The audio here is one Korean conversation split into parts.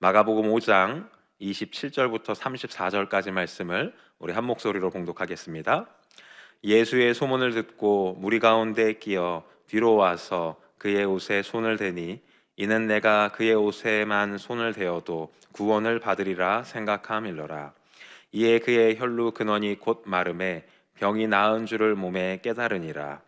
마가복음 5장 27절부터 34절까지 말씀을 우리 한 목소리로 봉독하겠습니다. 예수의 소문을 듣고 무리 가운데 끼어 뒤로 와서 그의 옷에 손을 대니 이는 내가 그의 옷에만 손을 대어도 구원을 받으리라 생각함일러라. 이에 그의 혈루 근원이 곧 마름에 병이 나은 줄을 몸에 깨달으니라.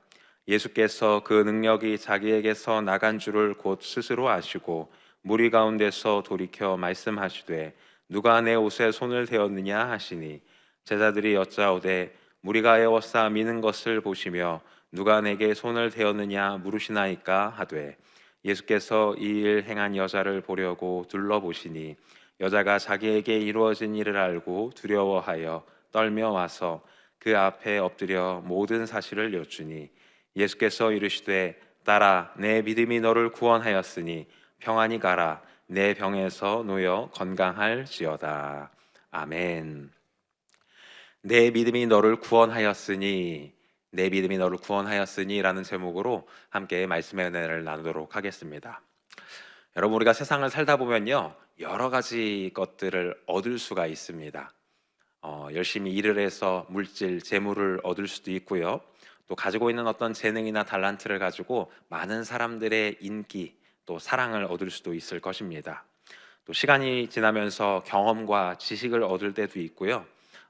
예수께서 그 능력이 자기에게서 나간 줄을 곧 스스로 아시고 무리 가운데서 돌이켜 말씀하시되 누가 내 옷에 손을 대었느냐 하시니 제자들이 여짜오되 무리가 에워싸 미는 것을 보시며 누가 내게 손을 대었느냐 물으시나이까 하되 예수께서 이 일 행한 여자를 보려고 둘러보시니 여자가 자기에게 이루어진 일을 알고 두려워하여 떨며 와서 그 앞에 엎드려 모든 사실을 여쭈니 예수께서 이르시되 딸아 내 믿음이 너를 구원하였으니 평안히 가라 내 병에서 놓여 건강할지어다. 아멘. 내 믿음이 너를 구원하였으니 내 믿음이 너를 구원하였으니 라는 제목으로 함께 말씀의 은혜를 나누도록 하겠습니다. 여러분, 우리가 세상을 살다 보면요 여러 가지 것들을 얻을 수가 있습니다. 열심히 일을 해서 물질, 재물을 얻을 수도 있고요, 또 가지고 있는 어떤 재능이나 달란트를 가지고 많은 사람들의 인기, 또 사랑을 얻을 수도 있을 것입니다. 또 시간이 지나면서 경험과 지식을 얻을 때도 있고요,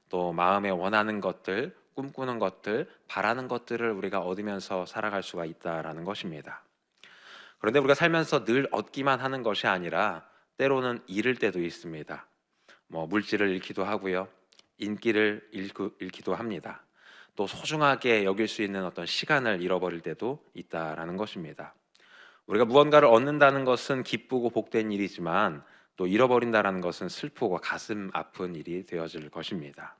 또 마음에 원하는 것들, 꿈꾸는 것들, 바라는 것들을 우리가 얻으면서 살아갈 수가 있다라는 것입니다. 그런데 우리가 살면서 늘 얻기만 하는 것이 아니라 때로는 잃을 때도 있습니다. 물질을 잃기도 하고요, 인기를 잃기도 합니다. 또 소중하게 여길 수 있는 어떤 시간을 잃어버릴 때도 있다라는 것입니다. 우리가 무언가를 얻는다는 것은 기쁘고 복된 일이지만 또 잃어버린다는 것은 슬프고 가슴 아픈 일이 되어질 것입니다.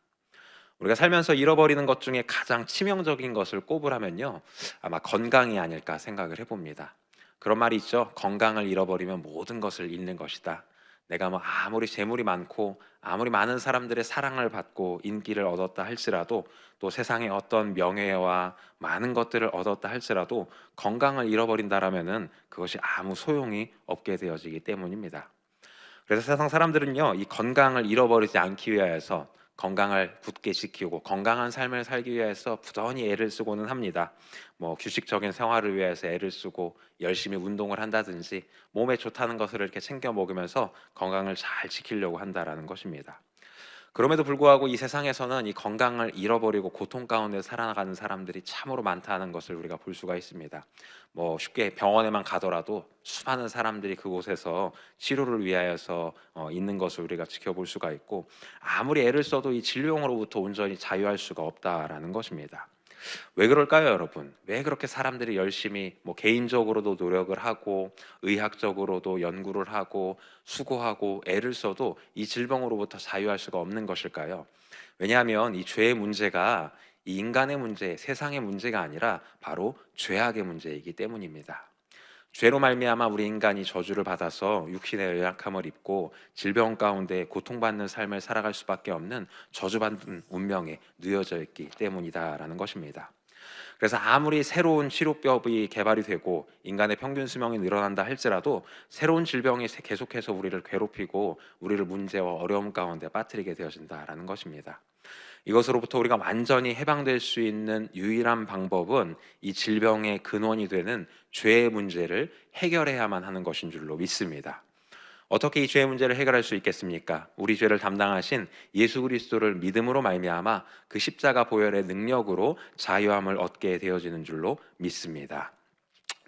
우리가 살면서 잃어버리는 것 중에 가장 치명적인 것을 꼽으라면요 아마 건강이 아닐까 생각을 해봅니다. 그런 말이 있죠. 건강을 잃어버리면 모든 것을 잃는 것이다. 내가 아무리 재물이 많고 아무리 많은 사람들의 사랑을 받고 인기를 얻었다 할지라도, 또 세상에 어떤 명예와 많은 것들을 얻었다 할지라도 건강을 잃어버린다라면은 그것이 아무 소용이 없게 되어지기 때문입니다. 그래서 세상 사람들은요 이 건강을 잃어버리지 않기 위하여서 건강을 굳게 지키고 건강한 삶을 살기 위해서 부단히 애를 쓰고는 합니다. 규칙적인 생활을 위해서 애를 쓰고 열심히 운동을 한다든지 몸에 좋다는 것을 이렇게 챙겨 먹으면서 건강을 잘 지키려고 한다라는 것입니다. 그럼에도 불구하고 이 세상에서는 이 건강을 잃어버리고 고통 가운데 살아가는 사람들이 참으로 많다는 것을 우리가 볼 수가 있습니다. 쉽게 병원에만 가더라도 수많은 사람들이 그곳에서 치료를 위하여서 있는 것을 우리가 지켜볼 수가 있고, 아무리 애를 써도 이 질병으로부터 온전히 자유할 수가 없다라는 것입니다. 왜 그럴까요, 여러분? 왜 그렇게 사람들이 열심히 개인적으로도 노력을 하고 의학적으로도 연구를 하고 수고하고 애를 써도 이 질병으로부터 자유할 수가 없는 것일까요? 왜냐하면 이 죄의 문제가 이 인간의 문제, 세상의 문제가 아니라 바로 죄악의 문제이기 때문입니다. 죄로 말미암아 우리 인간이 저주를 받아서 육신의 연약함을 입고 질병 가운데 고통받는 삶을 살아갈 수밖에 없는 저주받은 운명에 누여져 있기 때문이다라는 것입니다. 그래서 아무리 새로운 치료법이 개발이 되고 인간의 평균 수명이 늘어난다 할지라도 새로운 질병이 계속해서 우리를 괴롭히고 우리를 문제와 어려움 가운데 빠뜨리게 되어진다라는 것입니다. 이것으로부터 우리가 완전히 해방될 수 있는 유일한 방법은 이 질병의 근원이 되는 죄의 문제를 해결해야만 하는 것인 줄로 믿습니다. 어떻게 이 죄의 문제를 해결할 수 있겠습니까? 우리 죄를 담당하신 예수 그리스도를 믿음으로 말미암아 그 십자가 보혈의 능력으로 자유함을 얻게 되어지는 줄로 믿습니다.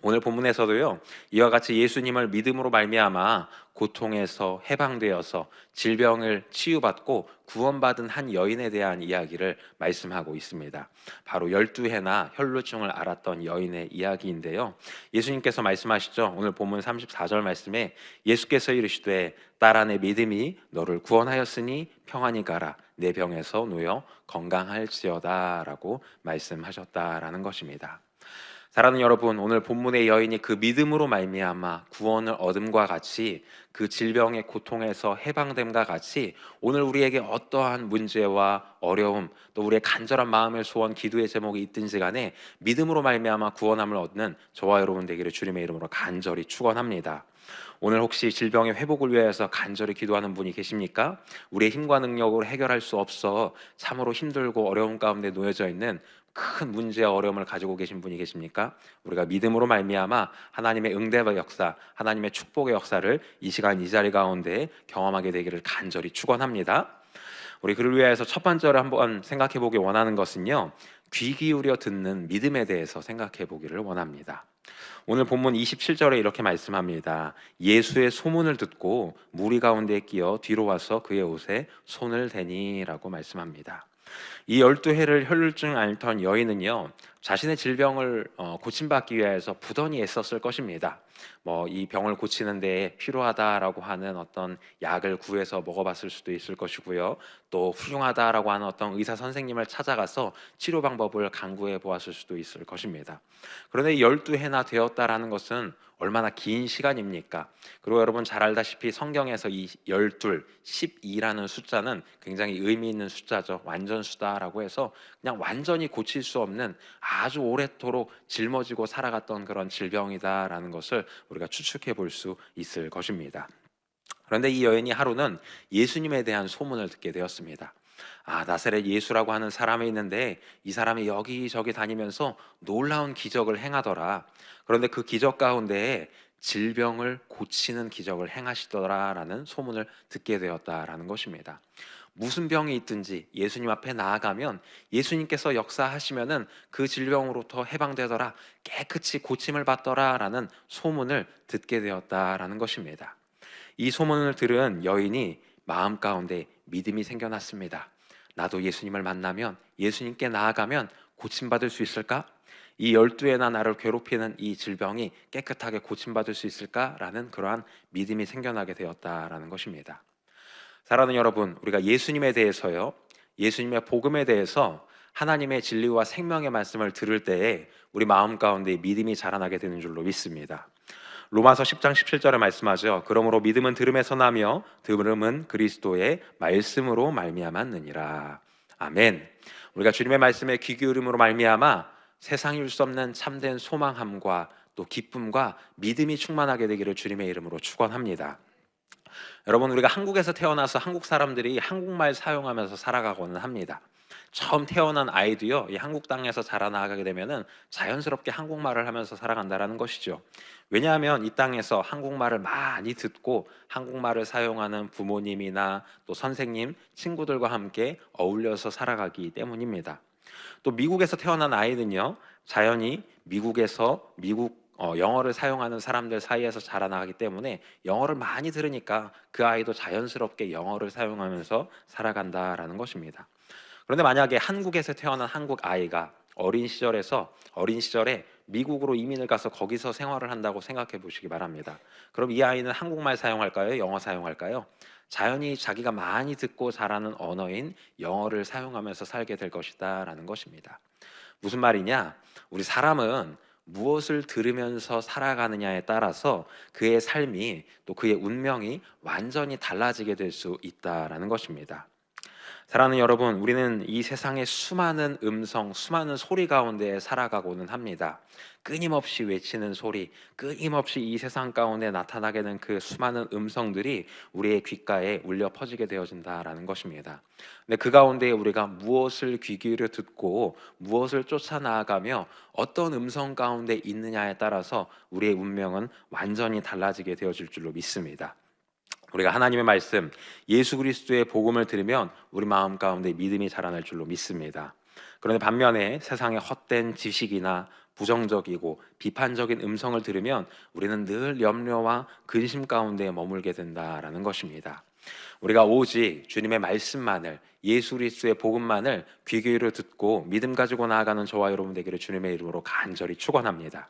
오늘 본문에서도요 이와 같이 예수님을 믿음으로 말미암아 고통에서 해방되어서 질병을 치유받고 구원받은 한 여인에 대한 이야기를 말씀하고 있습니다. 바로 12해나 혈루증을 앓았던 여인의 이야기인데요, 예수님께서 말씀하시죠. 오늘 본문 34절 말씀에 예수께서 이르시되 딸아 내 믿음이 너를 구원하였으니 평안히 가라 내 병에서 놓여 건강할지어다 라고 말씀하셨다라는 것입니다. 사랑하는 여러분, 오늘 본문의 여인이 그 믿음으로 말미암아 구원을 얻음과 같이 그 질병의 고통에서 해방됨과 같이 오늘 우리에게 어떠한 문제와 어려움, 또 우리의 간절한 마음의 소원, 기도의 제목이 있든지 간에 믿음으로 말미암아 구원함을 얻는 저와 여러분 되기를 주님의 이름으로 간절히 축원합니다. 오늘 혹시 질병의 회복을 위해서 간절히 기도하는 분이 계십니까? 우리의 힘과 능력으로 해결할 수 없어 참으로 힘들고 어려운 가운데 놓여져 있는 큰 문제와 어려움을 가지고 계신 분이 계십니까? 우리가 믿음으로 말미암아 하나님의 응답의 역사, 하나님의 축복의 역사를 이 시간 이 자리 가운데 경험하게 되기를 간절히 축원합니다. 우리 그를 위해서 첫 번째로 한번 생각해 보기 원하는 것은요, 귀 기울여 듣는 믿음에 대해서 생각해 보기를 원합니다. 오늘 본문 27절에 이렇게 말씀합니다. 예수의 소문을 듣고 무리 가운데에 끼어 뒤로 와서 그의 옷에 손을 대니라고 말씀합니다. 이 12해를 혈루증 앓던 여인은요, 자신의 질병을 고침받기 위해서 부단히 애썼을 것입니다. 이 병을 고치는 데 필요하다라고 하는 어떤 약을 구해서 먹어봤을 수도 있을 것이고요. 또 훌륭하다라고 하는 어떤 의사 선생님을 찾아가서 치료 방법을 강구해 보았을 수도 있을 것입니다. 그런데 12해나 되었다라는 것은 얼마나 긴 시간입니까? 그리고 여러분 잘 알다시피 성경에서 이 12, 12라는 숫자는 굉장히 의미 있는 숫자죠. 완전수다라고 해서 그냥 완전히 고칠 수 없는 아주 오래도록 짊어지고 살아갔던 그런 질병이다라는 것을 우리가 추측해 볼 수 있을 것입니다. 그런데 이 여인이 하루는 예수님에 대한 소문을 듣게 되었습니다. 나사렛 예수라고 하는 사람이 있는데 이 사람이 여기저기 다니면서 놀라운 기적을 행하더라. 그런데 그 기적 가운데에 질병을 고치는 기적을 행하시더라라는 소문을 듣게 되었다라는 것입니다. 무슨 병이 있든지 예수님 앞에 나아가면 예수님께서 역사하시면은 그 질병으로부터 해방되더라, 깨끗이 고침을 받더라라는 소문을 듣게 되었다라는 것입니다. 이 소문을 들은 여인이 마음 가운데 믿음이 생겨났습니다. 나도 예수님을 만나면, 예수님께 나아가면 고침받을 수 있을까? 이 12해나 나를 괴롭히는 이 질병이 깨끗하게 고침받을 수 있을까라는 그러한 믿음이 생겨나게 되었다라는 것입니다. 사랑하는 여러분, 우리가 예수님에 대해서요, 예수님의 복음에 대해서 하나님의 진리와 생명의 말씀을 들을 때에 우리 마음 가운데 믿음이 자라나게 되는 줄로 믿습니다. 로마서 10장 17절에 말씀하죠. 그러므로 믿음은 들음에서 나며 들음은 그리스도의 말씀으로 말미암았느니라. 아멘. 우리가 주님의 말씀에 귀 기울임으로 말미암아 세상이 줄 수 없는 참된 소망함과 또 기쁨과 믿음이 충만하게 되기를 주님의 이름으로 축원합니다. 여러분, 우리가 한국에서 태어나서 한국 사람들이 한국말 사용하면서 살아가고는 합니다. 처음 태어난 아이도요, 이 한국 땅에서 자라나가게 되면은 자연스럽게 한국말을 하면서 살아간다라는 것이죠. 왜냐하면 이 땅에서 한국말을 많이 듣고 한국말을 사용하는 부모님이나 또 선생님, 친구들과 함께 어울려서 살아가기 때문입니다. 또 미국에서 태어난 아이는요, 자연히 미국에서 영어를 사용하는 사람들 사이에서 자라나기 때문에 영어를 많이 들으니까 그 아이도 자연스럽게 영어를 사용하면서 살아간다라는 것입니다. 그런데 만약에 한국에서 태어난 한국 아이가 어린 시절에 미국으로 이민을 가서 거기서 생활을 한다고 생각해 보시기 바랍니다. 그럼 이 아이는 한국말 사용할까요? 영어 사용할까요? 자연히 자기가 많이 듣고 자라는 언어인 영어를 사용하면서 살게 될 것이다라는 것입니다. 무슨 말이냐? 우리 사람은 무엇을 들으면서 살아가느냐에 따라서 그의 삶이 또 그의 운명이 완전히 달라지게 될 수 있다라는 것입니다. 사랑하는 여러분, 우리는 이 세상의 수많은 음성, 수많은 소리 가운데 살아가고는 합니다. 끊임없이 외치는 소리, 끊임없이 이 세상 가운데 나타나게 된 그 수많은 음성들이 우리의 귓가에 울려 퍼지게 되어진다라는 것입니다. 근데 그 가운데 우리가 무엇을 귀 기울여 듣고 무엇을 쫓아 나아가며 어떤 음성 가운데 있느냐에 따라서 우리의 운명은 완전히 달라지게 되어질 줄로 믿습니다. 우리가 하나님의 말씀, 예수 그리스도의 복음을 들으면 우리 마음 가운데 믿음이 자라날 줄로 믿습니다. 그런데 반면에 세상의 헛된 지식이나 부정적이고 비판적인 음성을 들으면 우리는 늘 염려와 근심 가운데 머물게 된다라는 것입니다. 우리가 오직 주님의 말씀만을, 예수 그리스도의 복음만을 귀 기울여 듣고 믿음 가지고 나아가는 저와 여러분 되기를 주님의 이름으로 간절히 축원합니다.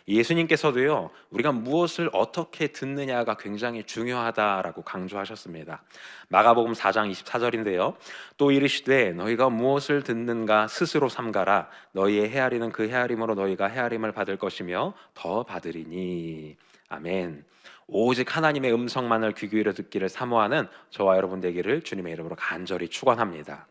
예수님께서도요, 우리가 무엇을 어떻게 듣느냐가 굉장히 중요하다라고 강조하셨습니다. 마가복음 4장 24절인데요. 또 이르시되 너희가 무엇을 듣는가 스스로 삼가라. 너희의 헤아리는 그 헤아림으로 너희가 헤아림을 받을 것이며 더 받으리니. 아멘. 오직 하나님의 음성만을 귀 기울여 듣기를 사모하는 저와 여러분 되기를 주님의 이름으로 간절히 축원합니다.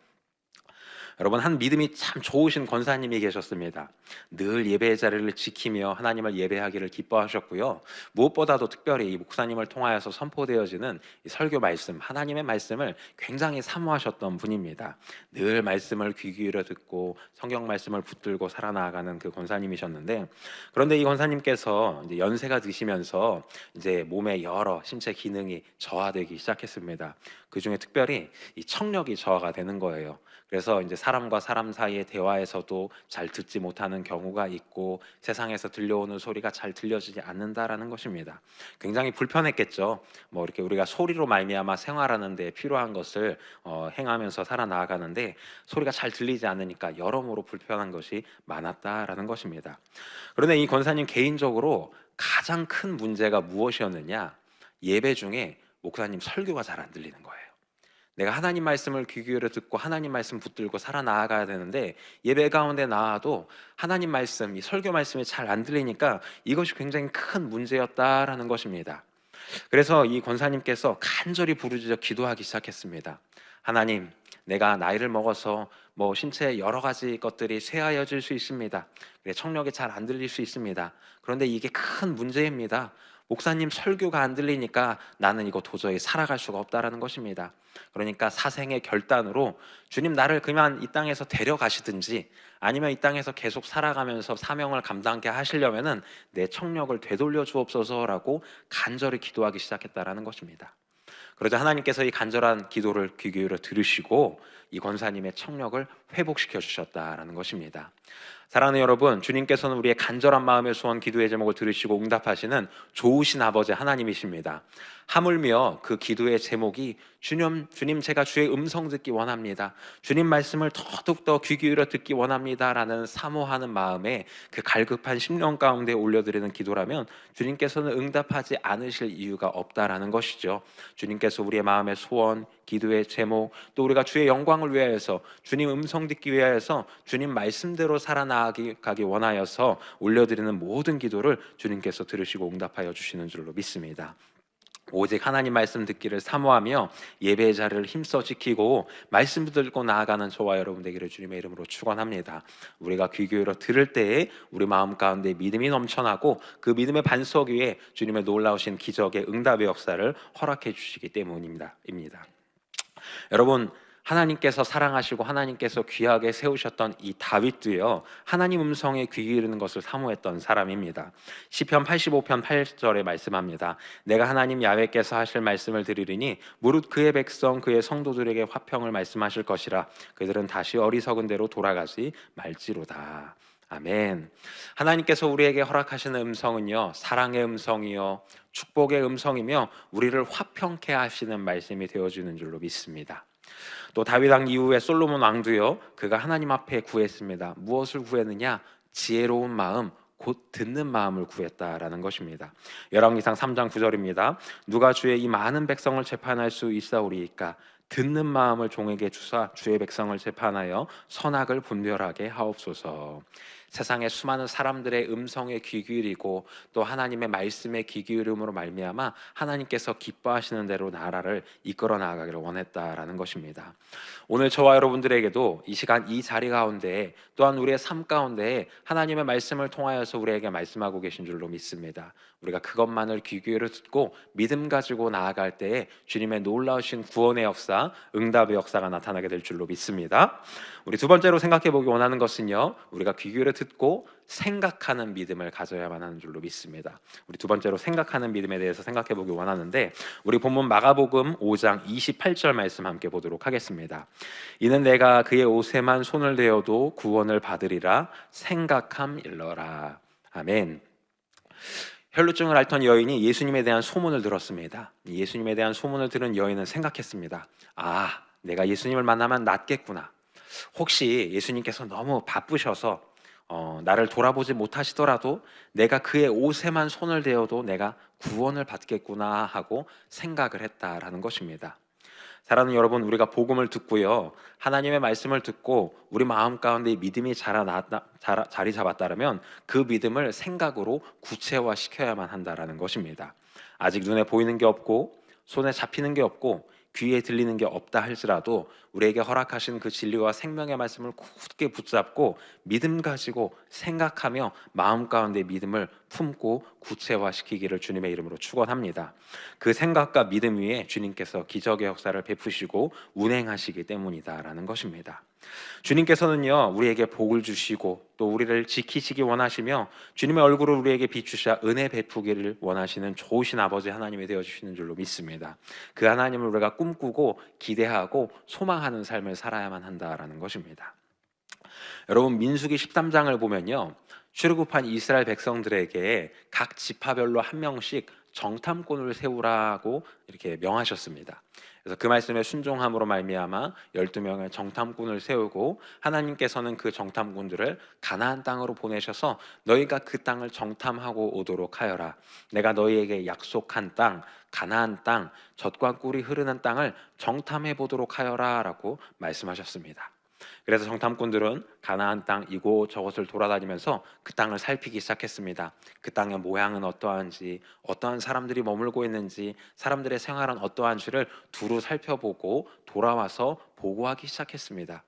여러분, 한 믿음이 참 좋으신 권사님이 계셨습니다. 늘 예배의 자리를 지키며 하나님을 예배하기를 기뻐하셨고요. 무엇보다도 특별히 이 목사님을 통하여서 선포되어지는 이 설교 말씀, 하나님의 말씀을 굉장히 사모하셨던 분입니다. 늘 말씀을 귀 기울여 듣고 성경 말씀을 붙들고 살아나가는 그 권사님이셨는데, 그런데 이 권사님께서 이제 연세가 드시면서 이제 몸의 여러 신체 기능이 저하되기 시작했습니다. 그 중에 특별히 이 청력이 저하가 되는 거예요. 그래서 이제 사람과 사람 사이의 대화에서도 잘 듣지 못하는 경우가 있고 세상에서 들려오는 소리가 잘 들려지지 않는다라는 것입니다. 굉장히 불편했겠죠. 뭐 이렇게 우리가 소리로 말미암아 생활하는 데 필요한 것을 행하면서 살아나가는데 소리가 잘 들리지 않으니까 여러모로 불편한 것이 많았다라는 것입니다. 그런데 이 권사님 개인적으로 가장 큰 문제가 무엇이었느냐? 예배 중에 목사님 설교가 잘 안 들리는 거예요. 내가 하나님 말씀을 귀 기울여 듣고 하나님 말씀 붙들고 살아나가야 되는데 예배 가운데 나와도 하나님 말씀, 이 설교 말씀이 잘 안 들리니까 이것이 굉장히 큰 문제였다라는 것입니다. 그래서 이 권사님께서 간절히 부르짖어 기도하기 시작했습니다. 하나님, 내가 나이를 먹어서 뭐 신체의 여러 가지 것들이 쇠하여질 수 있습니다. 청력이 잘 안 들릴 수 있습니다. 그런데 이게 큰 문제입니다. 목사님 설교가 안 들리니까 나는 이거 도저히 살아갈 수가 없다라는 것입니다. 그러니까 사생의 결단으로 주님, 나를 그만 이 땅에서 데려가시든지 아니면 이 땅에서 계속 살아가면서 사명을 감당하게 하시려면은 내 청력을 되돌려 주옵소서라고 간절히 기도하기 시작했다라는 것입니다. 그러자 하나님께서 이 간절한 기도를 귀 기울여 들으시고 이 권사님의 청력을 회복시켜 주셨다라는 것입니다. 사랑하는 여러분, 주님께서는 우리의 간절한 마음의 소원, 기도의 제목을 들으시고 응답하시는 좋으신 아버지 하나님이십니다. 하물며 그 기도의 제목이 주님, 제가 주의 음성 듣기 원합니다. 주님 말씀을 더욱더 귀 기울여 듣기 원합니다 라는 사모하는 마음에 그 갈급한 심령 가운데 올려드리는 기도라면 주님께서는 응답하지 않으실 이유가 없다라는 것이죠. 주님께서 우리의 마음의 소원, 기도의 제목, 또 우리가 주의 영광을 위하여서, 주님 음성 듣기 위하여서, 주님 말씀대로 살아나가기 원하여서 올려드리는 모든 기도를 주님께서 들으시고 응답하여 주시는 줄로 믿습니다. 오직 하나님 말씀 듣기를 사모하며 예배의 자리를 힘써 지키고 말씀 붙들고 나아가는 저와 여러분 되기를 주님의 이름으로 축원합니다. 우리가 귀 기울여 들을 때에 우리 마음 가운데 믿음이 넘쳐나고 그 믿음의 반석 위에 주님의 놀라우신 기적의 응답의 역사를 허락해 주시기 때문입니다. 여러분, 하나님께서 사랑하시고 하나님께서 귀하게 세우셨던 이 다윗도요, 하나님 음성에 귀 기울이는 것을 사모했던 사람입니다. 시편 85편 8절에 말씀합니다. 내가 하나님 야훼께서 하실 말씀을 들으리니 무릇 그의 백성 그의 성도들에게 화평을 말씀하실 것이라. 그들은 다시 어리석은 대로 돌아가지 말지로다. 아멘. 하나님께서 우리에게 허락하시는 음성은요, 사랑의 음성이요, 축복의 음성이며 우리를 화평케 하시는 말씀이 되어주는 줄로 믿습니다. 또 다윗 왕 이후에 솔로몬 왕도요, 그가 하나님 앞에 구했습니다. 무엇을 구했느냐? 지혜로운 마음, 곧 듣는 마음을 구했다라는 것입니다. 열왕기상 3장 9절입니다. 누가 주의 이 많은 백성을 재판할 수 있사오리이까? 듣는 마음을 종에게 주사 주의 백성을 재판하여 선악을 분별하게 하옵소서. 세상의 수많은 사람들의 음성에 귀 기울이고 또 하나님의 말씀에 귀 기울임으로 말미암아 하나님께서 기뻐하시는 대로 나라를 이끌어 나가기를 원했다라는 것입니다. 오늘 저와 여러분들에게도 이 시간 이 자리 가운데 또한 우리의 삶 가운데 하나님의 말씀을 통하여서 우리에게 말씀하고 계신 줄로 믿습니다. 우리가 그것만을 귀 기울여 듣고 믿음 가지고 나아갈 때에 주님의 놀라우신 구원의 역사, 응답의 역사가 나타나게 될 줄로 믿습니다. 우리 두 번째로 생각해 보기 원하는 것은요, 우리가 귀 기울여 듣고 생각하는 믿음을 가져야만 하는 줄로 믿습니다. 우리 두 번째로 생각하는 믿음에 대해서 생각해 보기 원하는데, 우리 본문 마가복음 5장 28절 말씀 함께 보도록 하겠습니다. 이는 내가 그의 옷에만 손을 대어도 구원을 받으리라 생각함일러라. 아멘. 혈루증을 앓던 여인이 예수님에 대한 소문을 들었습니다. 예수님에 대한 소문을 들은 여인은 생각했습니다. 아, 내가 예수님을 만나면 낫겠구나. 혹시 예수님께서 너무 바쁘셔서 나를 돌아보지 못하시더라도 내가 그의 옷에만 손을 대어도 내가 구원을 받겠구나 하고 생각을 했다라는 것입니다. 사랑하는 여러분, 우리가 복음을 듣고요, 하나님의 말씀을 듣고 우리 마음 가운데 믿음이 자리 잡았다면 그 믿음을 생각으로 구체화시켜야만 한다라는 것입니다. 아직 눈에 보이는 게 없고 손에 잡히는 게 없고 귀에 들리는 게 없다 할지라도 우리에게 허락하신 그 진리와 생명의 말씀을 굳게 붙잡고 믿음 가지고 생각하며 마음 가운데 믿음을 품고 구체화시키기를 주님의 이름으로 축원합니다. 그 생각과 믿음 위에 주님께서 기적의 역사를 베푸시고 운행하시기 때문이다라는 것입니다. 주님께서는요, 우리에게 복을 주시고 또 우리를 지키시기 원하시며 주님의 얼굴을 우리에게 비추사 은혜 베푸기를 원하시는 좋으신 아버지 하나님이 되어주시는 줄로 믿습니다. 그 하나님을 우리가 꿈꾸고 기대하고 소망하는 삶을 살아야만 한다라는 것입니다. 여러분, 민수기 13장을 보면요, 출애굽한 이스라엘 백성들에게 각 지파별로 한 명씩 정탐꾼을 세우라고 이렇게 명하셨습니다. 그래서 그 말씀에 순종함으로 말미암아 12명의 정탐꾼을 세우고 하나님께서는 그 정탐꾼들을 가나안 땅으로 보내셔서 너희가 그 땅을 정탐하고 오도록 하여라. 내가 너희에게 약속한 땅, 가나안 땅, 젖과 꿀이 흐르는 땅을 정탐해 보도록 하여라 라고 말씀하셨습니다. 그래서 정탐꾼들은 가나안 땅 이곳저곳을 돌아다니면서 그 땅을 살피기 시작했습니다. 그 땅의 모양은 어떠한지, 어떠한 사람들이 머물고 있는지, 사람들의 생활은 어떠한지를 두루 살펴보고 돌아와서 보고하기 시작했습니다.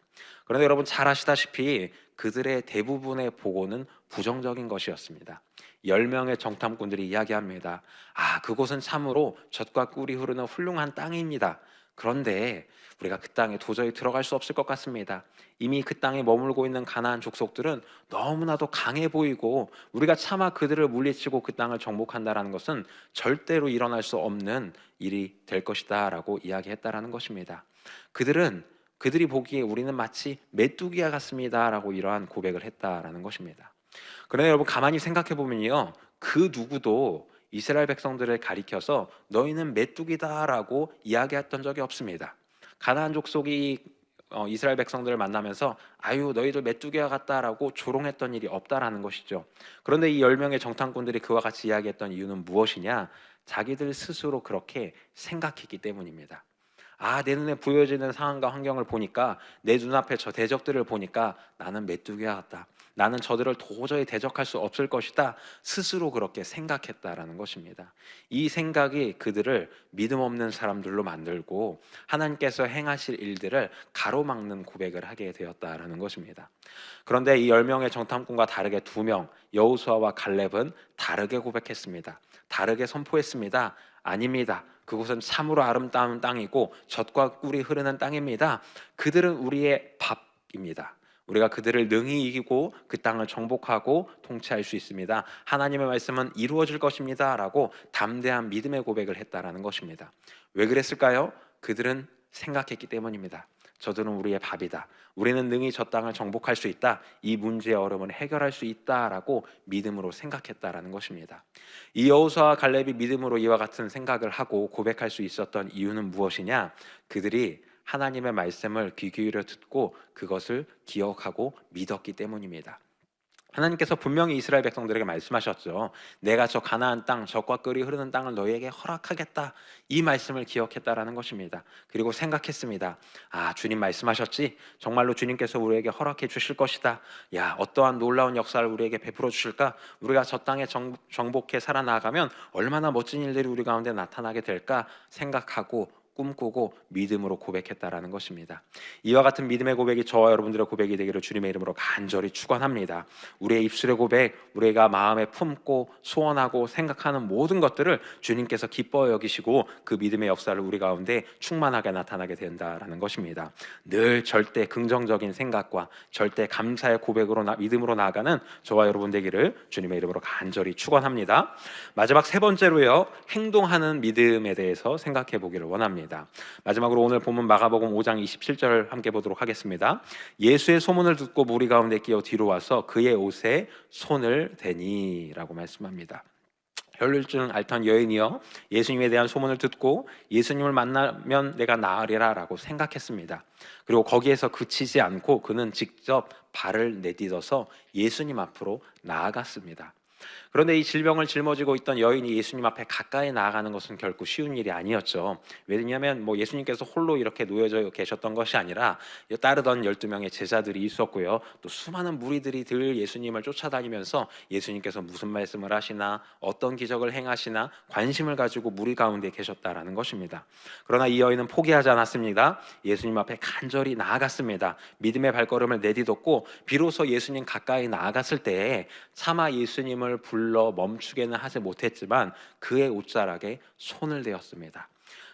그런데 여러분 잘 아시다시피 그들의 대부분의 보고는 부정적인 것이었습니다. 10명의 정탐꾼들이 이야기합니다. 그곳은 참으로 젖과 꿀이 흐르는 훌륭한 땅입니다. 그런데 우리가 그 땅에 도저히 들어갈 수 없을 것 같습니다. 이미 그 땅에 머물고 있는 가나안 족속들은 너무나도 강해 보이고 우리가 차마 그들을 물리치고 그 땅을 정복한다는 것은 절대로 일어날 수 없는 일이 될 것이다 라고 이야기했다라는 것입니다. 그들이 보기에 우리는 마치 메뚜기와 같습니다 라고 이러한 고백을 했다라는 것입니다. 그런데 여러분 가만히 생각해 보면요, 그 누구도 이스라엘 백성들을 가리켜서 너희는 메뚜기다라고 이야기했던 적이 없습니다. 가나안 족속이 이스라엘 백성들을 만나면서 아유 너희들 메뚜기와 같다라고 조롱했던 일이 없다라는 것이죠. 그런데 이 10명의 정탐꾼들이 그와 같이 이야기했던 이유는 무엇이냐? 자기들 스스로 그렇게 생각했기 때문입니다. 내 눈에 보여지는 상황과 환경을 보니까, 내 눈앞에 저 대적들을 보니까 나는 메뚜기와 같다. 나는 저들을 도저히 대적할 수 없을 것이다. 스스로 그렇게 생각했다라는 것입니다. 이 생각이 그들을 믿음 없는 사람들로 만들고 하나님께서 행하실 일들을 가로막는 고백을 하게 되었다라는 것입니다. 그런데 이 10명의 정탐꾼과 다르게 2명, 여호수아와 갈렙은 다르게 고백했습니다. 다르게 선포했습니다. 아닙니다. 그곳은 참으로 아름다운 땅이고 젖과 꿀이 흐르는 땅입니다. 그들은 우리의 밥입니다. 우리가 그들을 능히 이기고 그 땅을 정복하고 통치할 수 있습니다. 하나님의 말씀은 이루어질 것입니다 라고 담대한 믿음의 고백을 했다라는 것입니다. 왜 그랬을까요? 그들은 생각했기 때문입니다. 저들은 우리의 밥이다. 우리는 능히 저 땅을 정복할 수 있다. 이 문제의 어려움을 해결할 수 있다라고 믿음으로 생각했다라는 것입니다. 이 여호수아와 갈렙이 믿음으로 이와 같은 생각을 하고 고백할 수 있었던 이유는 무엇이냐? 그들이 하나님의 말씀을 귀 기울여 듣고 그것을 기억하고 믿었기 때문입니다. 하나님께서 분명히 이스라엘 백성들에게 말씀하셨죠. 내가 저 가나안 땅, 젖과 꿀이 흐르는 땅을 너희에게 허락하겠다. 이 말씀을 기억했다라는 것입니다. 그리고 생각했습니다. 주님 말씀하셨지? 정말로 주님께서 우리에게 허락해 주실 것이다. 어떠한 놀라운 역사를 우리에게 베풀어 주실까? 우리가 저 땅에 정복해 살아나가면 얼마나 멋진 일들이 우리 가운데 나타나게 될까 생각하고 꿈꾸고 믿음으로 고백했다라는 것입니다. 이와 같은 믿음의 고백이 저와 여러분들의 고백이 되기를 주님의 이름으로 간절히 축원합니다. 우리의 입술의 고백, 우리가 마음에 품고 소원하고 생각하는 모든 것들을 주님께서 기뻐 여기시고 그 믿음의 역사를 우리 가운데 충만하게 나타나게 된다라는 것입니다. 늘 절대 긍정적인 생각과 절대 감사의 고백으로 믿음으로 나아가는 저와 여러분 되기를 주님의 이름으로 간절히 축원합니다. 마지막 세 번째로요, 행동하는 믿음에 대해서 생각해 보기를 원합니다. 마지막으로 오늘 본문 마가복음 5장 27절 함께 보도록 하겠습니다. 예수의 소문을 듣고 무리 가운데 끼어 뒤로 와서 그의 옷에 손을 대니 라고 말씀합니다. 혈루증 앓던 여인이요, 예수님에 대한 소문을 듣고 예수님을 만나면 내가 나으리라 라고 생각했습니다. 그리고 거기에서 그치지 않고 그는 직접 발을 내딛어서 예수님 앞으로 나아갔습니다. 그런데 이 질병을 짊어지고 있던 여인이 예수님 앞에 가까이 나아가는 것은 결코 쉬운 일이 아니었죠. 왜냐하면 예수님께서 홀로 이렇게 놓여져 계셨던 것이 아니라 따르던 12명의 제자들이 있었고요. 또 수많은 무리들이 늘 예수님을 쫓아다니면서 예수님께서 무슨 말씀을 하시나 어떤 기적을 행하시나 관심을 가지고 무리 가운데 계셨다라는 것입니다. 그러나 이 여인은 포기하지 않았습니다. 예수님 앞에 간절히 나아갔습니다. 믿음의 발걸음을 내딛었고 비로소 예수님 가까이 나아갔을 때에 차마 예수님을 불러 멈추게는 하지 못했지만 그의 옷자락에 손을 대었습니다.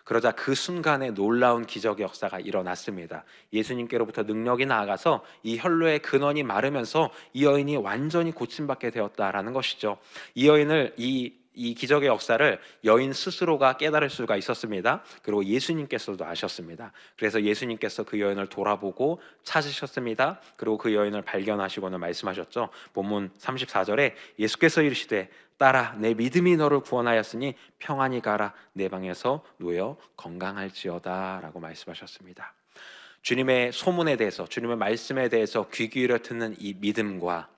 그러자 그 순간에 놀라운 기적의 역사가 일어났습니다. 예수님께로부터 능력이 나아가서 이 혈루의 근원이 마르면서 이 여인이 완전히 고침받게 되었다라는 것이죠. 이 여인을 이 기적의 역사를 여인 스스로가 깨달을 수가 있었습니다. 그리고 예수님께서도 아셨습니다. 그래서 예수님께서 그 여인을 돌아보고 찾으셨습니다. 그리고 그 여인을 발견하시고는 말씀하셨죠. 본문 34절에 예수께서 이르시되 딸아 내 믿음이 너를 구원하였으니 평안히 가라 내 방에서 누워 건강할지어다 라고 말씀하셨습니다. 주님의 소문에 대해서 주님의 말씀에 대해서 귀 기울여 듣는 이 믿음과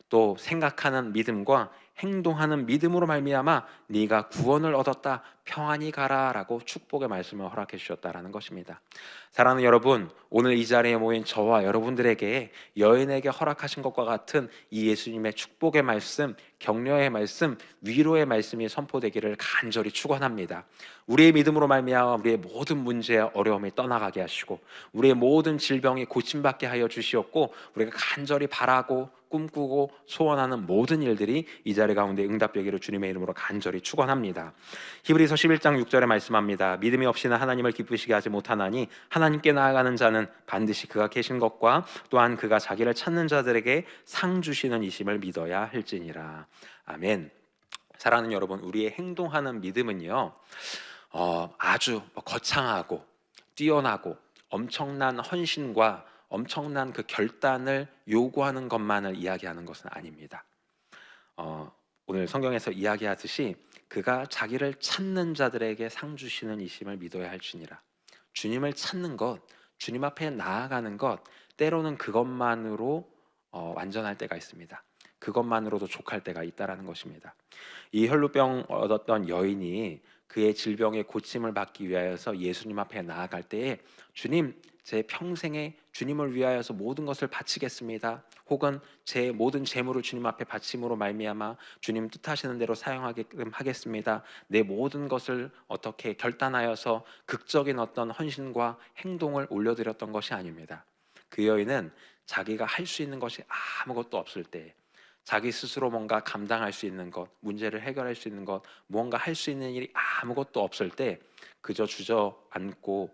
또 생각하는 믿음과 행동하는 믿음으로 말미암아 네가 구원을 얻었다 평안히 가라라고 축복의 말씀을 허락해 주셨다라는 것입니다. 사랑하는 여러분, 오늘 이 자리에 모인 저와 여러분들에게 여인에게 허락하신 것과 같은 이 예수님의 축복의 말씀, 격려의 말씀, 위로의 말씀이 선포되기를 간절히 축원합니다. 우리의 믿음으로 말미암아 우리의 모든 문제와 어려움이 떠나가게 하시고 우리의 모든 질병이 고침받게 하여 주시었고 우리가 간절히 바라고 꿈꾸고 소원하는 모든 일들이 이 자리 가운데 응답되기를 주님의 이름으로 간절히 축원합니다. 히브리서 11장 6절에 말씀합니다. 믿음이 없이는 하나님을 기쁘시게 하지 못하나니 하나님께 나아가는 자는 반드시 그가 계신 것과 또한 그가 자기를 찾는 자들에게 상 주시는 이심을 믿어야 할지니라. 아멘. 사랑하는 여러분, 우리의 행동하는 믿음은요 아주 거창하고 뛰어나고 엄청난 헌신과 엄청난 그 결단을 요구하는 것만을 이야기하는 것은 아닙니다. 오늘 성경에서 이야기하듯이 그가 자기를 찾는 자들에게 상 주시는 이심을 믿어야 할지니라. 주님을 찾는 것, 주님 앞에 나아가는 것, 때로는 그것만으로 완전할 때가 있습니다. 그것만으로도 족할 때가 있다라는 것입니다. 이 혈루병 얻었던 여인이 그의 질병의 고침을 받기 위하여서 예수님 앞에 나아갈 때에 주님, 제 평생에 주님을 위하여서 모든 것을 바치겠습니다. 혹은 제 모든 재물을 주님 앞에 바침으로 말미암아 주님 뜻하시는 대로 사용하게끔 하겠습니다. 내 모든 것을 어떻게 결단하여서 극적인 어떤 헌신과 행동을 올려드렸던 것이 아닙니다. 그 여인은 자기가 할 수 있는 것이 아무것도 없을 때 자기 스스로 뭔가 감당할 수 있는 것, 문제를 해결할 수 있는 것, 무언가 할 수 있는 일이 아무것도 없을 때 그저 주저앉고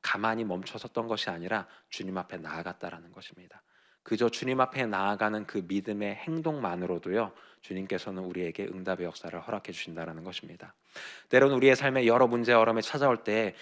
가만히 멈춰섰던 것이 아니라 주님 앞에 나아갔다라는 것입니다. 그저 주님 앞에 나아가는 그 믿음의 행동만으로도요 주님께서는 우리에게 응답의 역사를 허락해 주신다라는 것입니다. 때로는 우리의 삶에 여러 문제 어려움이 찾아올 때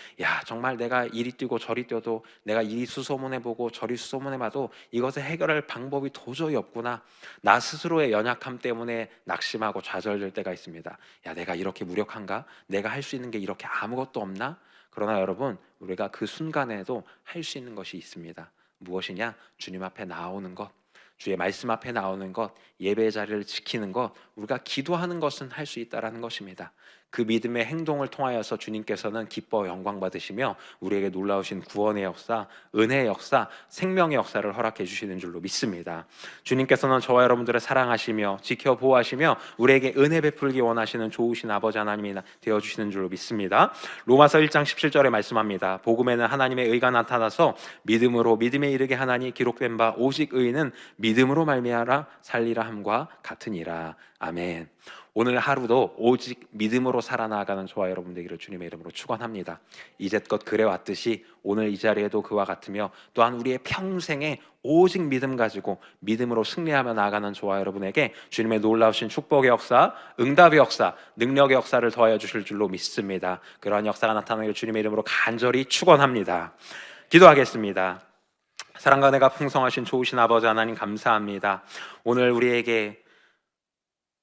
정말 내가 이리 뛰고 저리 뛰어도 내가 이리 수소문해보고 저리 수소문해봐도 이것을 해결할 방법이 도저히 없구나. 나 스스로의 연약함 때문에 낙심하고 좌절될 때가 있습니다. 내가 이렇게 무력한가? 내가 할 수 있는 게 이렇게 아무것도 없나? 그러나 여러분, 우리가 그 순간에도 할 수 있는 것이 있습니다. 무엇이냐? 주님 앞에 나오는 것, 주의 말씀 앞에 나오는 것, 예배의 자리를 지키는 것, 우리가 기도하는 것은 할 수 있다라는 것입니다. 그 믿음의 행동을 통하여서 주님께서는 기뻐 영광 받으시며 우리에게 놀라우신 구원의 역사, 은혜의 역사, 생명의 역사를 허락해 주시는 줄로 믿습니다. 주님께서는 저와 여러분들을 사랑하시며 지켜 보호하시며 우리에게 은혜 베풀기 원하시는 좋으신 아버지 하나님이 되어 주시는 줄로 믿습니다. 로마서 1장 17절에 말씀합니다. 복음에는 하나님의 의가 나타나서 믿음으로 믿음에 이르게 하나니 기록된 바 오직 의인은 믿음으로 말미암아 살리라 함과 같으니라. 아멘. 오늘 하루도 오직 믿음으로 살아나가는 저와 여러분 되기를 주님의 이름으로 축원합니다. 이제껏 그래왔듯이 오늘 이 자리에도 그와 같으며 또한 우리의 평생에 오직 믿음 가지고 믿음으로 승리하며 나아가는 저와 여러분에게 주님의 놀라우신 축복의 역사, 응답의 역사, 능력의 역사를 더하여 주실 줄로 믿습니다. 그러한 역사가 나타나기를 주님의 이름으로 간절히 축원합니다. 기도하겠습니다. 사랑과 은혜가 풍성하신 좋으신 아버지 하나님 감사합니다. 오늘 우리에게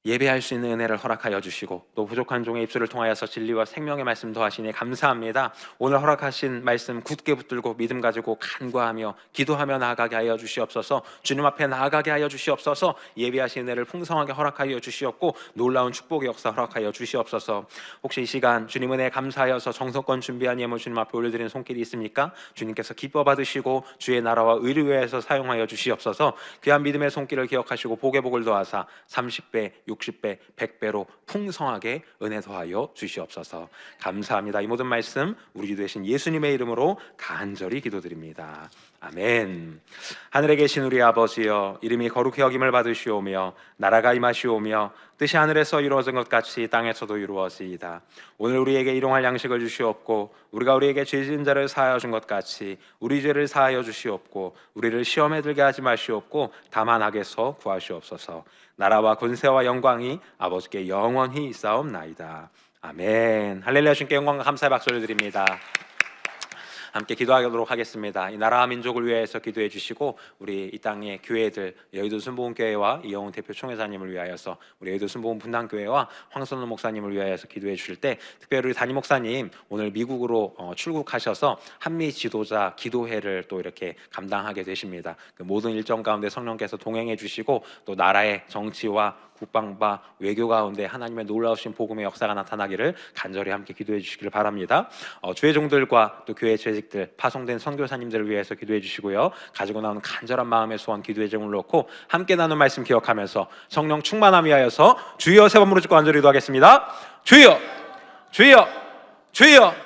예배할 수 있는 은혜를 허락하여 주시고 또 부족한 종의 입술을 통하여서 진리와 생명의 말씀 더하시니 감사합니다. 오늘 허락하신 말씀 굳게 붙들고 믿음 가지고 간구하며 기도하며 나아가게 하여 주시옵소서. 주님 앞에 나아가게 하여 주시옵소서. 예배하신 은혜를 풍성하게 허락하여 주시옵고 놀라운 축복의 역사 허락하여 주시옵소서. 혹시 이 시간 주님 은혜에 감사하여서 정성껏 준비한 예물 주님 앞에 올려드리는 손길이 있습니까? 주님께서 기뻐 받으시고 주의 나라와 의를 위해서 사용하여 주시옵소서. 귀한 믿음의 손길을 기억하시고 복의 복을 더하사 30배 60배 100배로 풍성하게 은혜 더하여 주시옵소서. 감사합니다. 이 모든 말씀 우리 주 되신 예수님의 이름으로 간절히 기도드립니다. 아멘. 하늘에 계신 우리 아버지여, 이름이 거룩히 여김을 받으시오며 나라가 임하시오며 뜻이 하늘에서 이루어진 것 같이 땅에서도 이루어지이다. 오늘 우리에게 일용할 양식을 주시옵고 우리가 우리에게 죄 지은 자를 사하여 준 것 같이 우리 죄를 사하여 주시옵고 우리를 시험에 들게 하지 마시옵고 다만 악에서 구하시옵소서. 나라와 권세와 영광이 아버지께 영원히 있사옵나이다. 아멘. 할렐루야. 주님께 영광과 감사의 박수를 드립니다. 함께 기도하도록 하겠습니다. 이 나라와 민족을 위해서 기도해 주시고 우리 이 땅의 교회들 여의도 순복음교회와 이영훈 대표 총회장님을 위하여서 우리 여의도 순복음 분당교회와 황선우 목사님을 위하여서 기도해 주실 때 특별히 우리 담임 목사님 오늘 미국으로 출국하셔서 한미 지도자 기도회를 또 이렇게 감당하게 되십니다. 그 모든 일정 가운데 성령께서 동행해 주시고 또 나라의 정치와 국방과 외교 가운데 하나님의 놀라우신 복음의 역사가 나타나기를 간절히 함께 기도해 주시기를 바랍니다. 주의 종들과 또 교회 재직들 파송된 선교사님들을 위해서 기도해 주시고요. 가지고 나오는 간절한 마음의 소원 기도의 제목을 놓고 함께 나눈 말씀 기억하면서 성령 충만함 위하여서 주여 세 번 부르짖고 간절히 기도하겠습니다. 주여 주여 주여